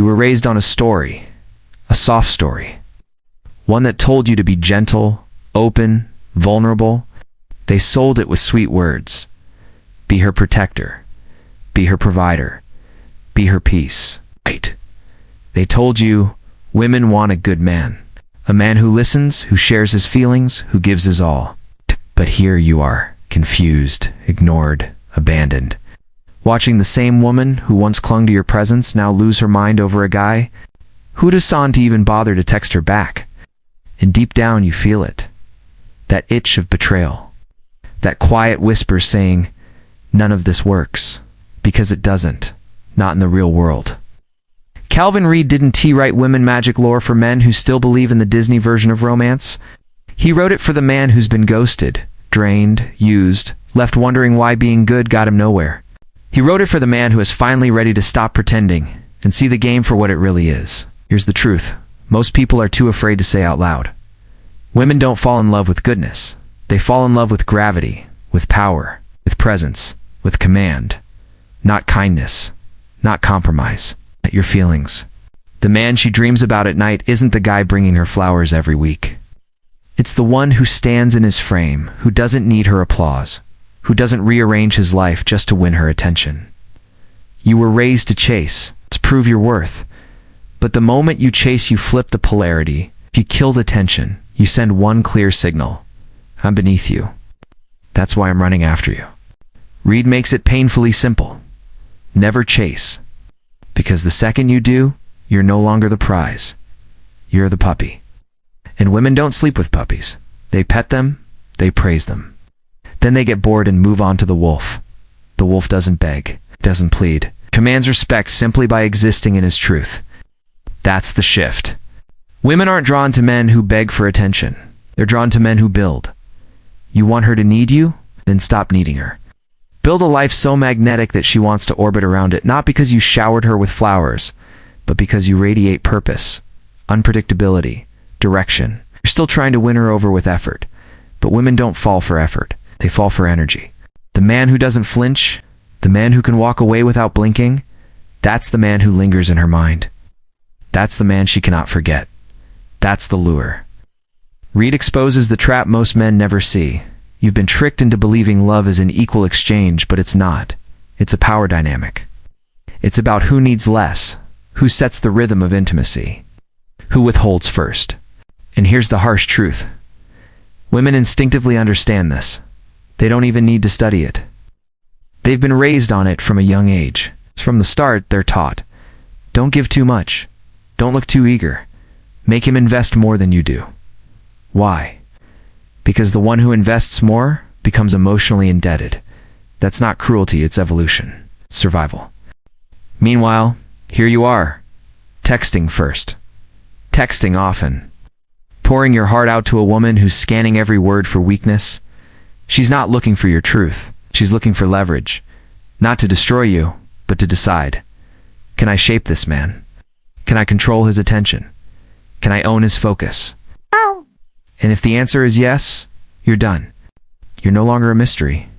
You were raised on a story, a soft story, one that told you to be gentle, open, vulnerable. They sold it with sweet words. Be her protector. Be her provider. Be her peace. Right. They told you women want a good man. A man who listens, who shares his feelings, who gives his all. But here you are, confused, ignored, abandoned. Watching the same woman who once clung to your presence now lose her mind over a guy who doesn't even bother to text her back. And deep down you feel it. That itch of betrayal. That quiet whisper saying, none of this works. Because it doesn't. Not in the real world. Calvin Reed didn't write women magic lore for men who still believe in the Disney version of romance. He wrote it for the man who's been ghosted, drained, used, left wondering why being good got him nowhere. He wrote it for the man who is finally ready to stop pretending and see the game for what it really is. Here's the truth. Most people are too afraid to say out loud. Women don't fall in love with goodness. They fall in love with gravity, with power, with presence, with command. Not kindness, not compromise. Not your feelings. The man she dreams about at night isn't the guy bringing her flowers every week. It's the one who stands in his frame, who doesn't need her applause, who doesn't rearrange his life just to win her attention. You were raised to chase, to prove your worth. But the moment you chase, you flip the polarity. You kill the tension. You send one clear signal. I'm beneath you. That's why I'm running after you. Reed makes it painfully simple. Never chase. Because the second you do, you're no longer the prize. You're the puppy. And women don't sleep with puppies. They pet them, they praise them. Then they get bored and move on to the wolf. The wolf doesn't beg, doesn't plead, commands respect simply by existing in his truth. That's the shift. Women aren't drawn to men who beg for attention. They're drawn to men who build. You want her to need you? Then stop needing her. Build a life so magnetic that she wants to orbit around it, not because you showered her with flowers, but because you radiate purpose, unpredictability, direction. You're still trying to win her over with effort, but women don't fall for effort. They fall for energy. The man who doesn't flinch, the man who can walk away without blinking, that's the man who lingers in her mind. That's the man she cannot forget. That's the lure. Reed exposes the trap most men never see. You've been tricked into believing love is an equal exchange, but it's not. It's a power dynamic. It's about who needs less, who sets the rhythm of intimacy, who withholds first. And here's the harsh truth. Women instinctively understand this. They don't even need to study it. They've been raised on it from a young age. From the start, they're taught. Don't give too much. Don't look too eager. Make him invest more than you do. Why? Because the one who invests more becomes emotionally indebted. That's not cruelty, it's evolution. Survival. Meanwhile, here you are. Texting first. Texting often. Pouring your heart out to a woman who's scanning every word for weakness. She's not looking for your truth. She's looking for leverage. Not to destroy you, but to decide. Can I shape this man? Can I control his attention? Can I own his focus? And if the answer is yes, you're done. You're no longer a mystery.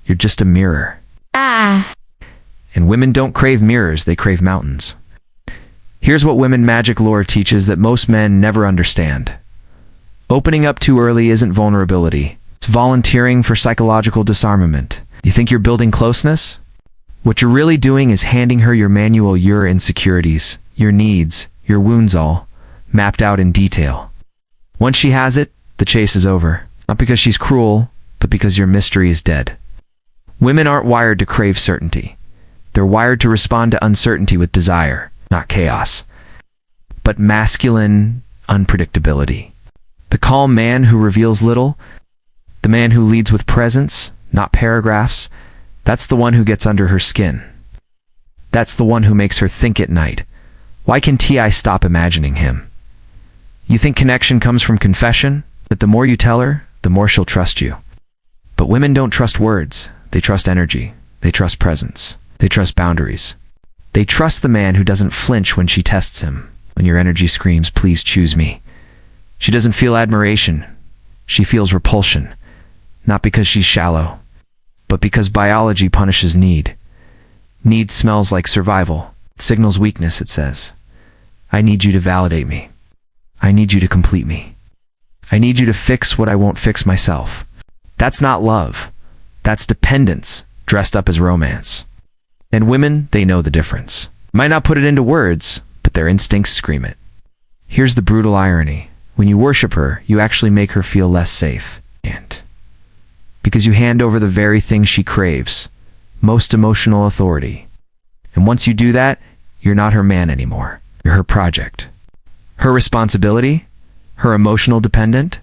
You're just a mirror. And women don't crave mirrors, they crave mountains. Here's what women magic lore teaches that most men never understand. Opening up too early isn't vulnerability. It's volunteering for psychological disarmament. You think you're building closeness? What you're really doing is handing her your manual, your insecurities, your needs, your wounds all, mapped out in detail. Once she has it, the chase is over. Not because she's cruel, but because your mystery is dead. Women aren't wired to crave certainty. They're wired to respond to uncertainty with desire, not chaos. But masculine unpredictability. The calm man who reveals little, the man who leads with presence, not paragraphs, that's the one who gets under her skin. That's the one who makes her think at night. Why can T.I. stop imagining him? You think connection comes from confession? That the more you tell her, the more she'll trust you. But women don't trust words. They trust energy. They trust presence. They trust boundaries. They trust the man who doesn't flinch when she tests him, when your energy screams, please choose me. She doesn't feel admiration. She feels repulsion. Not because she's shallow, but because biology punishes need. Need smells like survival. It signals weakness, it says. I need you to validate me. I need you to complete me. I need you to fix what I won't fix myself. That's not love. That's dependence, dressed up as romance. And women, they know the difference. Might not put it into words, but their instincts scream it. Here's the brutal irony. When you worship her, you actually make her feel less safe. And because you hand over the very thing she craves, most emotional authority. And once you do that, you're not her man anymore. You're her project. Her responsibility, her emotional dependent.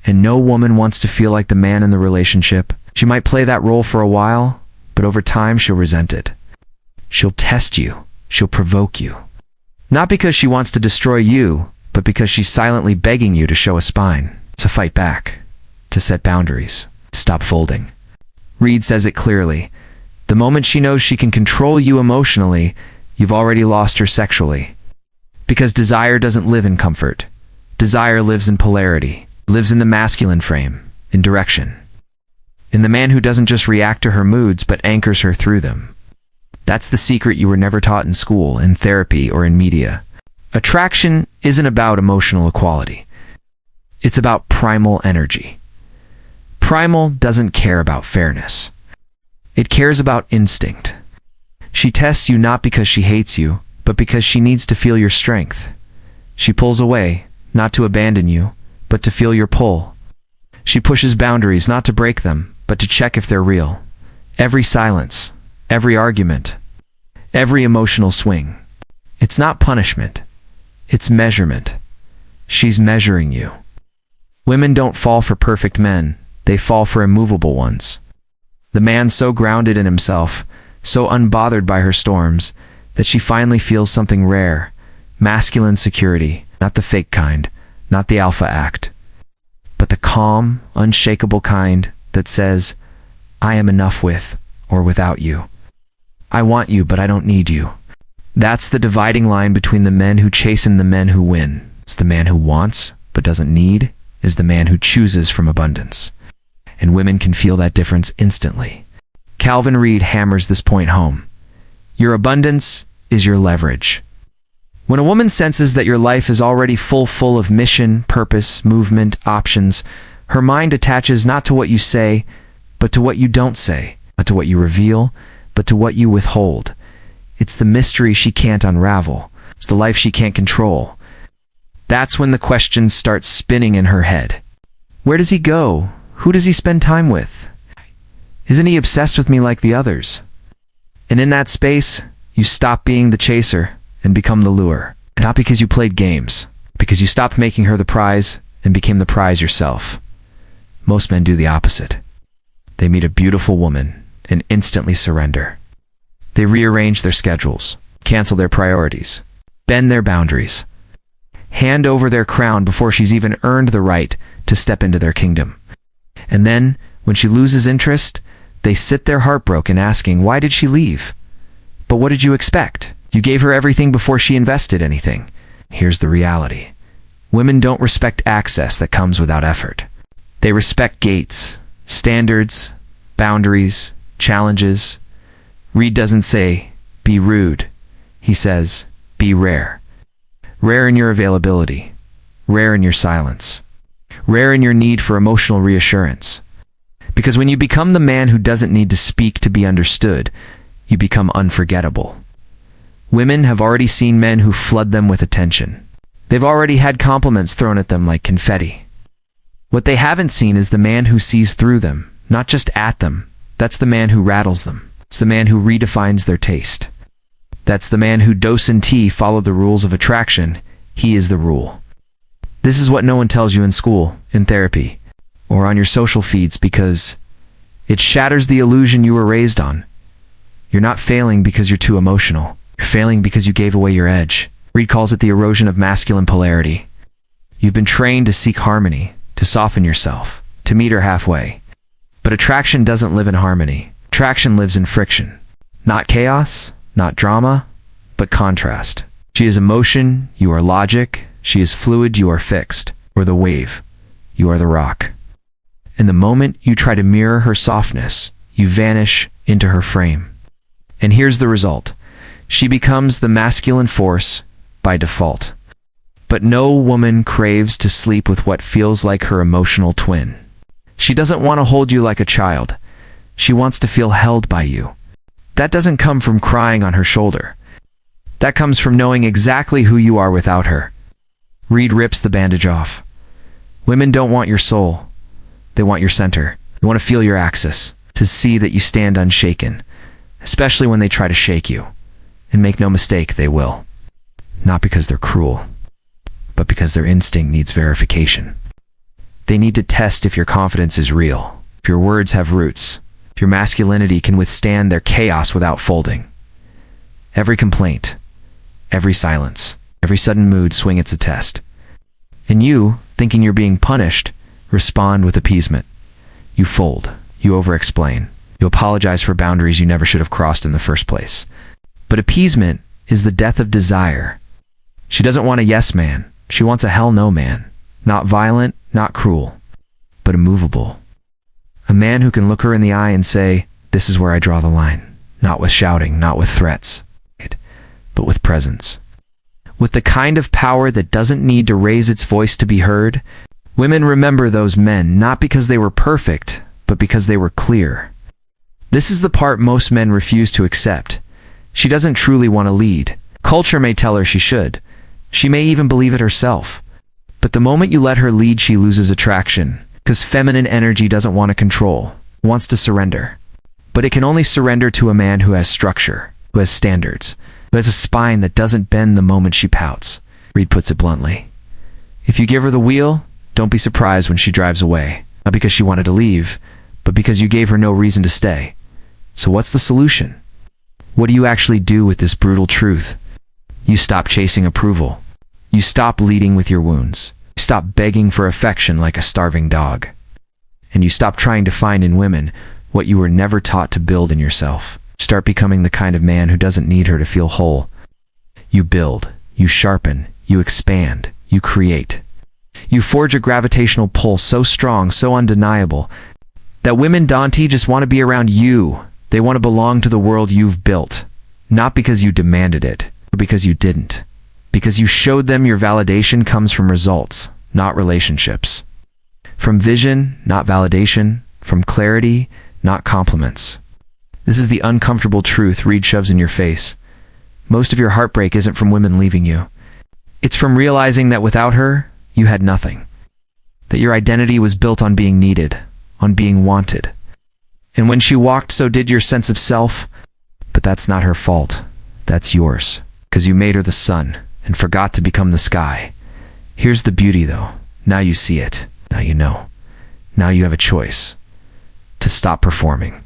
And no woman wants to feel like the man in the relationship. She might play that role for a while, but over time she'll resent it. She'll test you. She'll provoke you. Not because she wants to destroy you, but because she's silently begging you to show a spine, to fight back, to set boundaries, to stop folding. Reed says it clearly. The moment she knows she can control you emotionally, you've already lost her sexually. Because desire doesn't live in comfort. Desire lives in polarity, lives in the masculine frame, in direction. In the man who doesn't just react to her moods, but anchors her through them. That's the secret you were never taught in school, in therapy, or in media. Attraction isn't about emotional equality. It's about primal energy. Primal doesn't care about fairness. It cares about instinct. She tests you not because she hates you, but because she needs to feel your strength. She pulls away, not to abandon you, but to feel your pull. She pushes boundaries not to break them, but to check if they're real. Every silence, every argument, every emotional swing. It's not punishment. It's measurement. She's measuring you. Women don't fall for perfect men. They fall for immovable ones. The man so grounded in himself, so unbothered by her storms, that she finally feels something rare, masculine security, not the fake kind, not the alpha act, but the calm, unshakable kind that says, I am enough with or without you. I want you, but I don't need you. That's the dividing line between the men who chase and the men who win. It's the man who wants, but doesn't need, is the man who chooses from abundance. And women can feel that difference instantly. Calvin Reed hammers this point home. Your abundance is your leverage. When a woman senses that your life is already full of mission, purpose, movement, options, her mind attaches not to what you say, but to what you don't say, not to what you reveal, but to what you withhold. It's the mystery she can't unravel. It's the life she can't control. That's when the questions start spinning in her head. Where does he go? Who does he spend time with? Isn't he obsessed with me like the others? And in that space, you stop being the chaser and become the lure. Not because you played games, because you stopped making her the prize and became the prize yourself. Most men do the opposite. They meet a beautiful woman and instantly surrender. They rearrange their schedules, cancel their priorities, bend their boundaries, hand over their crown before she's even earned the right to step into their kingdom. And then, when she loses interest, they sit there heartbroken asking, why did she leave? But what did you expect? You gave her everything before she invested anything. Here's the reality. Women don't respect access that comes without effort. They respect gates, standards, boundaries, challenges. Reed doesn't say, be rude. He says, be rare. Rare in your availability. Rare in your silence. Rare in your need for emotional reassurance. Because when you become the man who doesn't need to speak to be understood, you become unforgettable. Women have already seen men who flood them with attention. They've already had compliments thrown at them like confetti. What they haven't seen is the man who sees through them, not just at them. That's the man who rattles them. It's the man who redefines their taste. That's the man who dose and tea follow the rules of attraction. He is the rule. This is what no one tells you in school, in therapy, or on your social feeds because it shatters the illusion you were raised on. You're not failing because you're too emotional. You're failing because you gave away your edge. Reed calls it the erosion of masculine polarity. You've been trained to seek harmony, to soften yourself, to meet her halfway. But attraction doesn't live in harmony. Attraction lives in friction. Not chaos, not drama, but contrast. She is emotion, you are logic. She is fluid, you are fixed. Or the wave, you are the rock. And the moment you try to mirror her softness, you vanish into her frame. And here's the result. She becomes the masculine force by default. But no woman craves to sleep with what feels like her emotional twin. She doesn't want to hold you like a child. She wants to feel held by you. That doesn't come from crying on her shoulder. That comes from knowing exactly who you are without her. Reed rips the bandage off. Women don't want your soul. They want your center. They want to feel your axis, to see that you stand unshaken, especially when they try to shake you. And make no mistake, they will. Not because they're cruel, but because their instinct needs verification. They need to test if your confidence is real, if your words have roots, if your masculinity can withstand their chaos without folding. Every complaint, every silence, every sudden mood swing it's a test. And you, thinking you're being punished, respond with appeasement. You fold, you over-explain, you apologize for boundaries you never should have crossed in the first place. But appeasement is the death of desire. She doesn't want a yes man, she wants a hell no man. Not violent, not cruel, but immovable. A man who can look her in the eye and say, "This is where I draw the line." Not with shouting, not with threats, but with presence. With the kind of power that doesn't need to raise its voice to be heard. Women remember those men not because they were perfect, but because they were clear. This is the part most men refuse to accept. She doesn't truly want to lead. Culture may tell her she should. She may even believe it herself. But the moment you let her lead, she loses attraction, because feminine energy doesn't want to control, wants to surrender. But it can only surrender to a man who has structure, who has standards, who has a spine that doesn't bend the moment she pouts. Reed puts it bluntly. If you give her the wheel, don't be surprised when she drives away. Not because she wanted to leave, but because you gave her no reason to stay. So what's the solution? What do you actually do with this brutal truth? You stop chasing approval. You stop leading with your wounds. You stop begging for affection like a starving dog. And you stop trying to find in women what you were never taught to build in yourself. Start becoming the kind of man who doesn't need her to feel whole. You build, you sharpen, you expand, you create. You forge a gravitational pull so strong, so undeniable, that women Dante just want to be around you. They want to belong to the world you've built. Not because you demanded it, but because you didn't. Because you showed them your validation comes from results, not relationships. From vision, not validation. From clarity, not compliments. This is the uncomfortable truth Reed shoves in your face. Most of your heartbreak isn't from women leaving you. It's from realizing that without her, you had nothing. That your identity was built on being needed, on being wanted. And when she walked, so did your sense of self. But that's not her fault. That's yours. Because you made her the sun and forgot to become the sky. Here's the beauty, though. Now you see it. Now you know. Now you have a choice. To stop performing.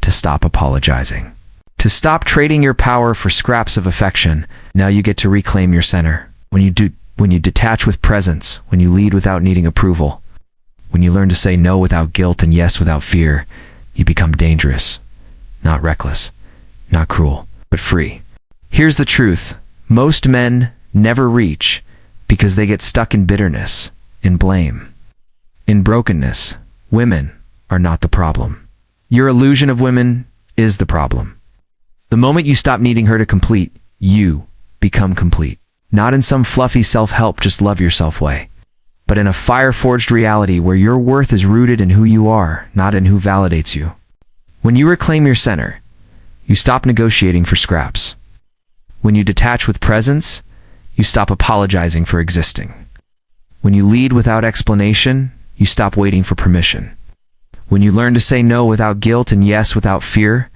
To stop apologizing. To stop trading your power for scraps of affection. Now you get to reclaim your center. When you detach with presence, when you lead without needing approval, when you learn to say no without guilt and yes without fear, you become dangerous. Not reckless. Not cruel. But free. Here's the truth. Most men never reach because they get stuck in bitterness, in blame, in brokenness. Women are not the problem. Your illusion of women is the problem. The moment you stop needing her to complete, you become complete. Not in some fluffy self-help, just love yourself way, but in a fire-forged reality where your worth is rooted in who you are, not in who validates you. When you reclaim your center, you stop negotiating for scraps. When you detach with presence, you stop apologizing for existing. When you lead without explanation, you stop waiting for permission. When you learn to say no without guilt and yes without fear,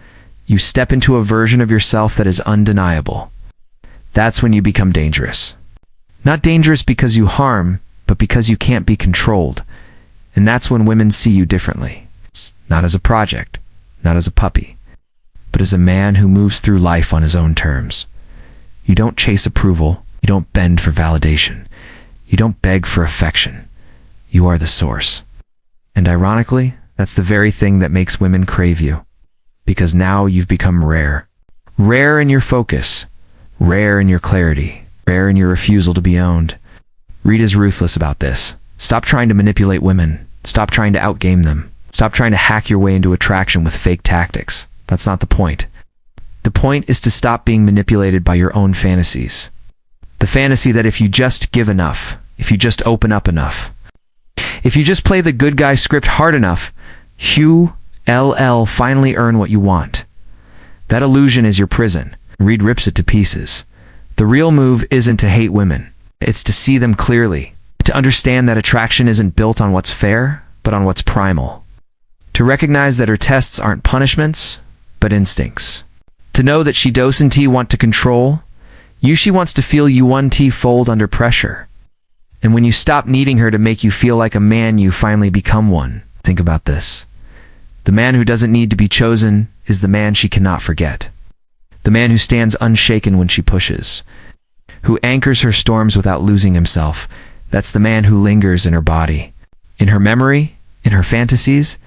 you step into a version of yourself that is undeniable. That's when you become dangerous. Not dangerous because you harm, but because you can't be controlled. And that's when women see you differently. Not as a project, not as a puppy, but as a man who moves through life on his own terms. You don't chase approval. You don't bend for validation. You don't beg for affection. You are the source. And ironically, that's the very thing that makes women crave you. Because now you've become rare. Rare in your focus. Rare in your clarity. Rare in your refusal to be owned. Reed is ruthless about this. Stop trying to manipulate women. Stop trying to outgame them. Stop trying to hack your way into attraction with fake tactics. That's not the point. The point is to stop being manipulated by your own fantasies. The fantasy that if you just give enough, if you just open up enough, if you just play the good guy script hard enough, you finally earn what you want. That illusion is your prison. Reed rips it to pieces. The real move isn't to hate women. It's to see them clearly. To understand that attraction isn't built on what's fair, but on what's primal. To recognize that her tests aren't punishments, but instincts. To know that she doesn't want to control, she wants to feel you fold under pressure. And when you stop needing her to make you feel like a man, you finally become one. Think about this. The man who doesn't need to be chosen is the man she cannot forget. The man who stands unshaken when she pushes. Who anchors her storms without losing himself. That's the man who lingers in her body. In her memory, in her fantasies.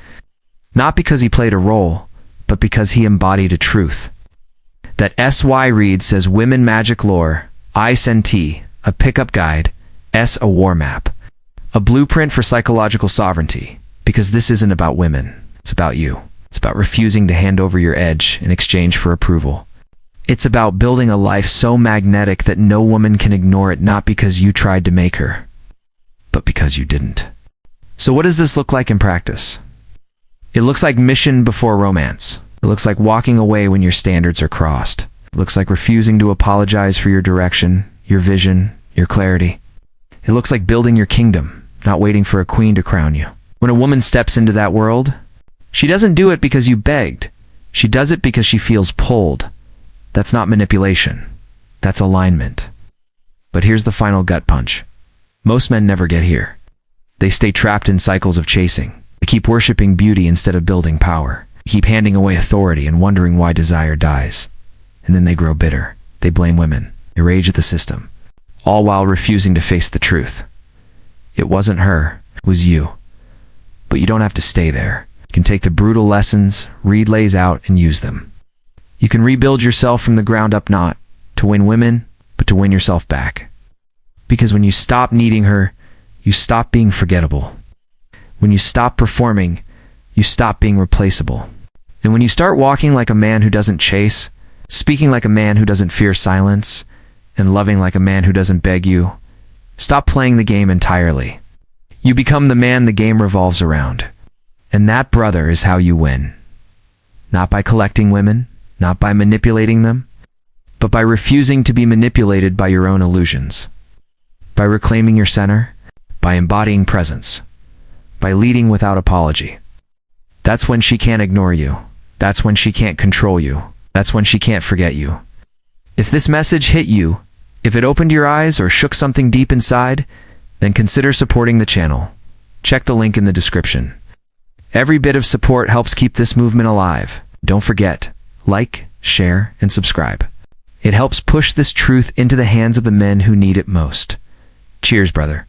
Not because he played a role, but because he embodied a truth. That S.Y. Reed says women magic lore, I-S-N-T, a pickup guide, S a war map. A blueprint for psychological sovereignty. Because this isn't about women. It's about you. It's about refusing to hand over your edge in exchange for approval. It's about building a life so magnetic that no woman can ignore it, not because you tried to make her, but because you didn't. So what does this look like in practice? It looks like mission before romance. It looks like walking away when your standards are crossed. It looks like refusing to apologize for your direction, your vision, your clarity. It looks like building your kingdom, not waiting for a queen to crown you. When a woman steps into that world, she doesn't do it because you begged. She does it because she feels pulled. That's not manipulation. That's alignment. But here's the final gut punch. Most men never get here. They stay trapped in cycles of chasing. They keep worshiping beauty instead of building power. They keep handing away authority and wondering why desire dies. And then they grow bitter. They blame women. They rage at the system. All while refusing to face the truth. It wasn't her. It was you. But you don't have to stay there. You can take the brutal lessons Reed lays out and use them. You can rebuild yourself from the ground up, not to win women, but to win yourself back. Because when you stop needing her, you stop being forgettable. When you stop performing, you stop being replaceable. And when you start walking like a man who doesn't chase, speaking like a man who doesn't fear silence, and loving like a man who doesn't beg you, stop playing the game entirely. You become the man the game revolves around. And that, brother, is how you win. Not by collecting women, not by manipulating them, but by refusing to be manipulated by your own illusions. By reclaiming your center, by embodying presence, by leading without apology. That's when she can't ignore you. That's when she can't control you. That's when she can't forget you. If this message hit you, if it opened your eyes or shook something deep inside, then consider supporting the channel. Check the link in the description. Every bit of support helps keep this movement alive. Don't forget, like, share, and subscribe. It helps push this truth into the hands of the men who need it most. Cheers, brother.